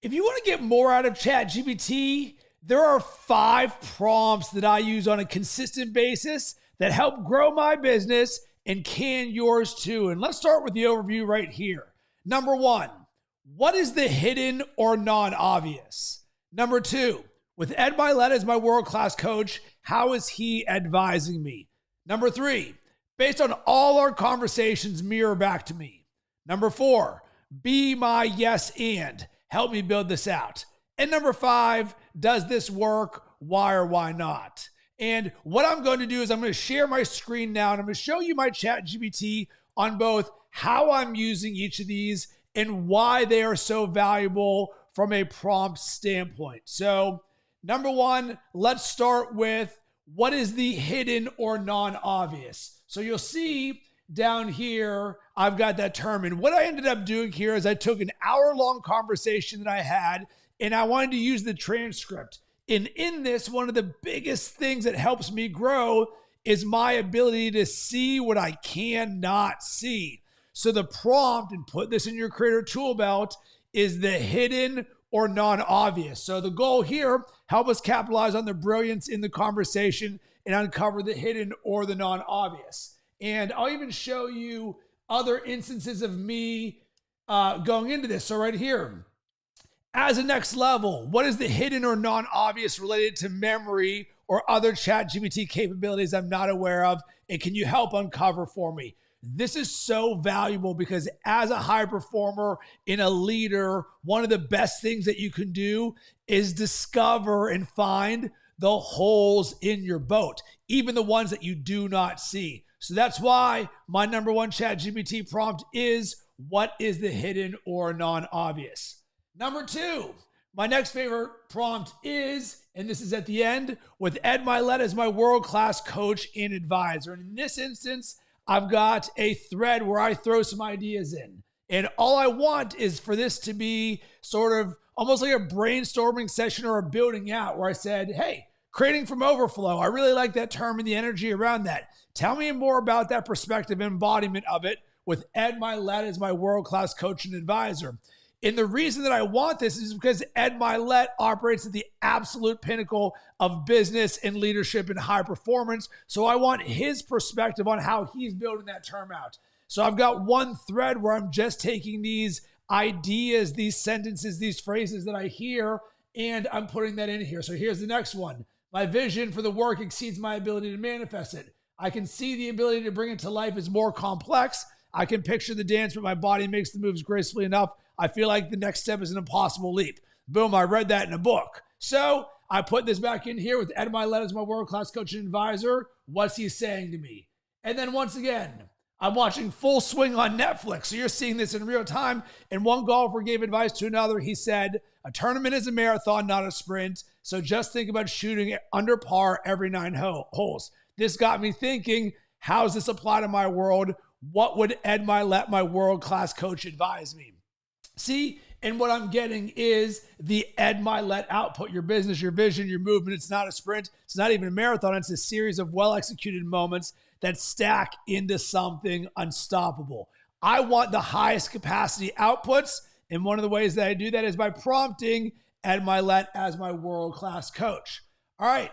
If you want to get more out of ChatGPT, there are 5 prompts that I use on a consistent basis that help grow my business and can yours too. And let's start with the overview right here. Number 1, what is the hidden or non-obvious? Number 2, with Ed Mylett as my world-class coach, how is he advising me? Number 3, based on all our conversations, mirror back to me. Number 4, be my yes and help me build this out. And number 5, does this work? Why or why not? And what I'm going to do is I'm going to share my screen now and I'm going to show you my ChatGPT on both how I'm using each of these and why they are so valuable from a prompt standpoint. So number 1, let's start with what is the hidden or non-obvious. So you'll see down here, I've got that term. And what I ended up doing here is I took an hour-long conversation that I had and I wanted to use the transcript. And in this, one of the biggest things that helps me grow is my ability to see what I cannot see. So the prompt, and put this in your creator tool belt, is the hidden or non-obvious. So the goal here, help us capitalize on the brilliance in the conversation and uncover the hidden or the non-obvious. And I'll even show you other instances of me going into this. So right here, as a next level, what is the hidden or non-obvious related to memory or other ChatGPT capabilities I'm not aware of? And can you help uncover for me? This is so valuable because as a high performer and a leader, one of the best things that you can do is discover and find the holes in your boat, even the ones that you do not see. So that's why my number 1 ChatGPT prompt is, what is the hidden or non-obvious? Number 2, my next favorite prompt is, and this is at the end, with Ed Mylett as my world-class coach and advisor. And in this instance, I've got a thread where I throw some ideas in. And all I want is for this to be sort of almost like a brainstorming session or a building out where I said, hey, creating from overflow. I really like that term and the energy around that. Tell me more about that perspective and embodiment of it with Ed Mylett as my world-class coach and advisor. And the reason that I want this is because Ed Mylett operates at the absolute pinnacle of business and leadership and high performance. So I want his perspective on how he's building that term out. So I've got one thread where I'm just taking these ideas, these sentences, these phrases that I hear, and I'm putting that in here. So here's the next one. My vision for the work exceeds my ability to manifest it. I can see the ability to bring it to life is more complex. I can picture the dance, but my body makes the moves gracefully enough. I feel like the next step is an impossible leap. Boom, I read that in a book. So I put this back in here with Ed Mylett as my world-class coach and advisor. What's he saying to me? And then once again, I'm watching Full Swing on Netflix. So you're seeing this in real time. And one golfer gave advice to another. He said, a tournament is a marathon, not a sprint. So just think about shooting under par every 9 holes. This got me thinking, how does this apply to my world? What would Ed Mylett, my world-class coach, advise me? See, and what I'm getting is the Ed Mylett output, your business, your vision, your movement. It's not a sprint. It's not even a marathon. It's a series of well-executed moments that stack into something unstoppable. I want the highest capacity outputs. And one of the ways that I do that is by prompting Ed Mylett as my world-class coach. All right,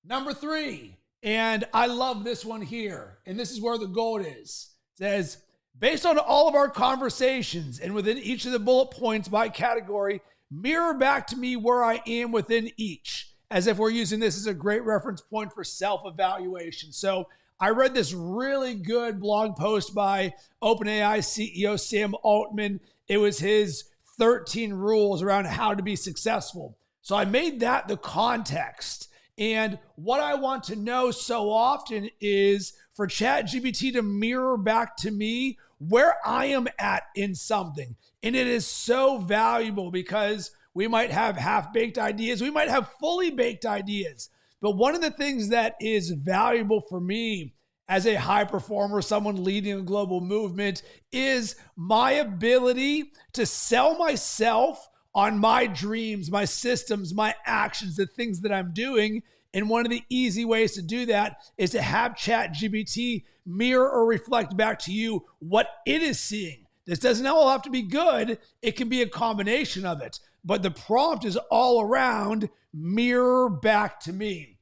number 3. And I love this one here. And this is where the gold is. It says, based on all of our conversations and within each of the bullet points by category, mirror back to me where I am within each, as if we're using this as a great reference point for self-evaluation. So I read this really good blog post by OpenAI CEO Sam Altman. It was his 13 rules around how to be successful. So I made that the context. And what I want to know so often is for ChatGPT to mirror back to me where I am at in something. And it is so valuable because we might have half-baked ideas. We might have fully baked ideas. But one of the things that is valuable for me as a high performer, someone leading a global movement, is my ability to sell myself on my dreams, my systems, my actions, the things that I'm doing. And one of the easy ways to do that is to have ChatGPT mirror or reflect back to you what it is seeing. This doesn't all have to be good. It can be a combination of it. but the prompt is all around mirror back to me.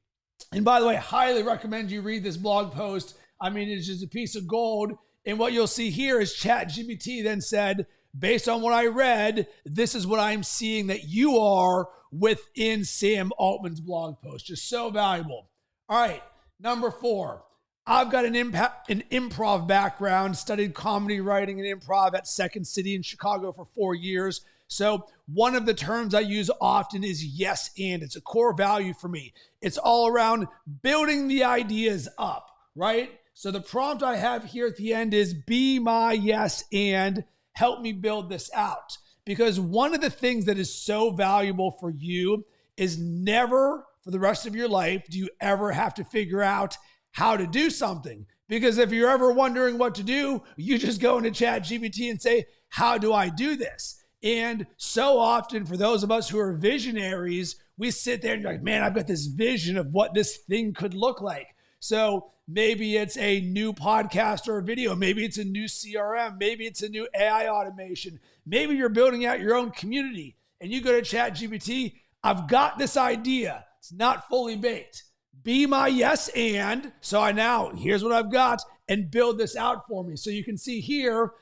And by the way, I highly recommend you read this blog post. I mean, it's just a piece of gold. And what you'll see here is ChatGPT then said, based on what I read, this is what I'm seeing that you are within Sam Altman's blog post. Just so valuable. All right, number 4. I've got an improv background, studied comedy writing and improv at Second City in Chicago for 4 years. So one of the terms I use often is yes and. It's a core value for me. It's all around building the ideas up, right? So the prompt I have here at the end is be my yes and help me build this out. Because one of the things that is so valuable for you is never for the rest of your life do you ever have to figure out how to do something. Because if you're ever wondering what to do, you just go into ChatGPT and say, how do I do this? And so often for those of us who are visionaries, we sit there and you're like, man, I've got this vision of what this thing could look like. So maybe it's a new podcast or a video. Maybe it's a new CRM. Maybe it's a new AI automation. Maybe you're building out your own community and you go to ChatGPT. I've got this idea. It's not fully baked. Be my yes and. So here's what I've got and build this out for me. So you can see here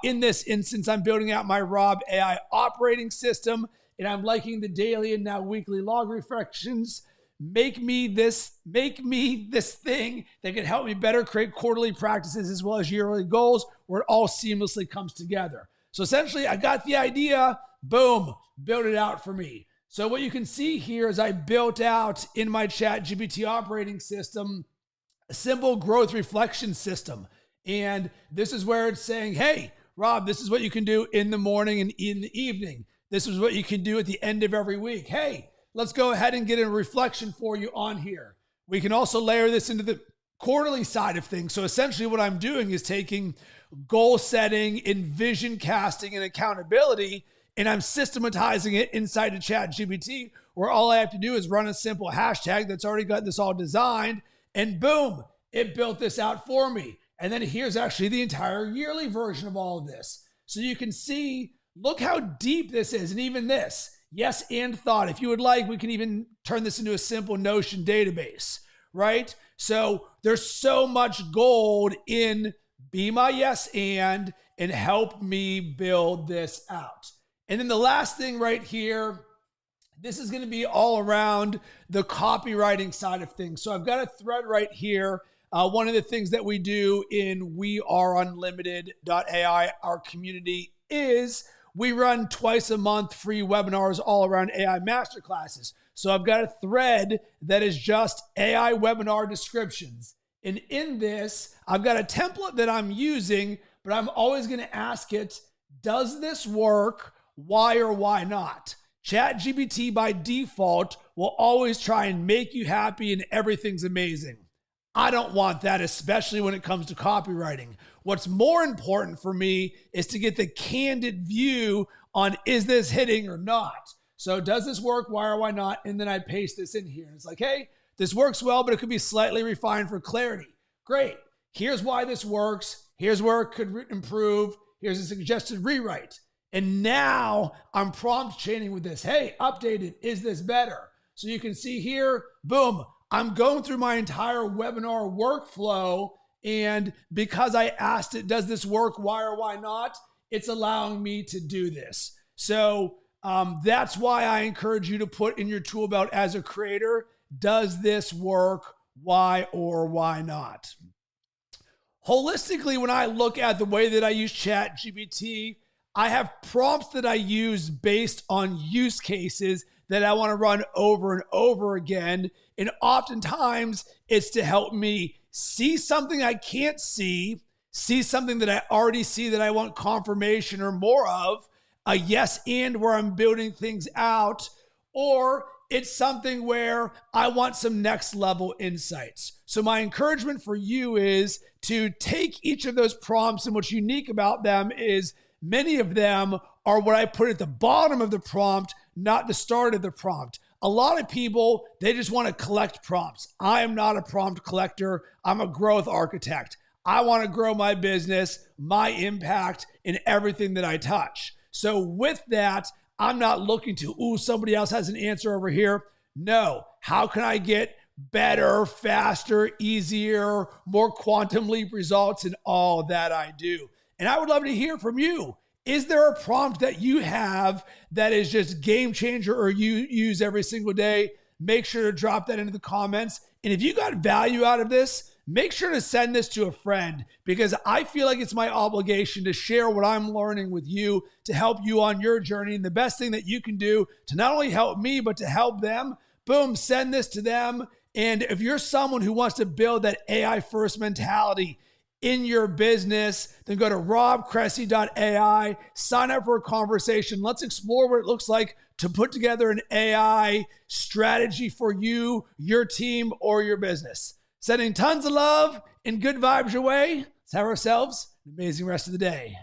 in this instance, I'm building out my Rob AI operating system and I'm liking the daily and now weekly log reflections. Make me this thing that can help me better create quarterly practices as well as yearly goals where it all seamlessly comes together. So essentially I got the idea, boom, build it out for me. So what you can see here is I built out in my ChatGPT operating system a simple growth reflection system. And this is where it's saying, hey, Rob, this is what you can do in the morning and in the evening. This is what you can do at the end of every week. Hey, let's go ahead and get a reflection for you on here. We can also layer this into the quarterly side of things. So essentially what I'm doing is taking goal setting and vision casting and accountability, and I'm systematizing it inside of ChatGPT, where all I have to do is run a simple hashtag that's already got this all designed, and boom, it built this out for me. And then here's actually the entire yearly version of all of this. So you can see, look how deep this is, and even this. Yes and thought. If you would like, we can even turn this into a simple Notion database, right? So there's so much gold in be my yes and help me build this out. And then the last thing right here, this is going to be all around the copywriting side of things. So I've got a thread right here. One of the things that we do in weareunlimited.ai, our community, is we run twice a month free webinars all around AI masterclasses. So I've got a thread that is just AI webinar descriptions. And in this, I've got a template that I'm using, but I'm always going to ask it, does this work? Why or why not? ChatGPT by default will always try and make you happy and everything's amazing. I don't want that, especially when it comes to copywriting. What's more important for me is to get the candid view on is this hitting or not? So does this work? Why or why not? And then I paste this in here. And it's like, hey, this works well, but it could be slightly refined for clarity. Great. Here's why this works. Here's where it could improve. Here's a suggested rewrite. And now I'm prompt chaining with this. Hey, updated. Is this better? So you can see here, boom, I'm going through my entire webinar workflow. And because I asked it, does this work? Why or why not? It's allowing me to do this. So that's why I encourage you to put in your tool belt as a creator, does this work? Why or why not? Holistically, when I look at the way that I use ChatGPT, I have prompts that I use based on use cases that I want to run over and over again. And oftentimes it's to help me see something I can't see something that I already see that I want confirmation or more of, a yes and where I'm building things out, or it's something where I want some next level insights. So my encouragement for you is to take each of those prompts, and what's unique about them is many of them are what I put at the bottom of the prompt, not the start of the prompt. A lot of people, they just want to collect prompts. I am not a prompt collector. I'm a growth architect. I want to grow my business, my impact, in everything that I touch. So with that, I'm not looking to, somebody else has an answer over here. No, how can I get better, faster, easier, more quantum leap results in all that I do? And I would love to hear from you. Is there a prompt that you have that is just game changer or you use every single day? Make sure to drop that into the comments. And if you got value out of this, make sure to send this to a friend, because I feel like it's my obligation to share what I'm learning with you to help you on your journey. And the best thing that you can do to not only help me, but to help them, boom, send this to them. And if you're someone who wants to build that AI first mentality in your business, then go to robcressy.ai, sign up for a conversation. Let's explore what it looks like to put together an AI strategy for you, your team, or your business. Sending tons of love and good vibes your way. Let's have ourselves an amazing rest of the day.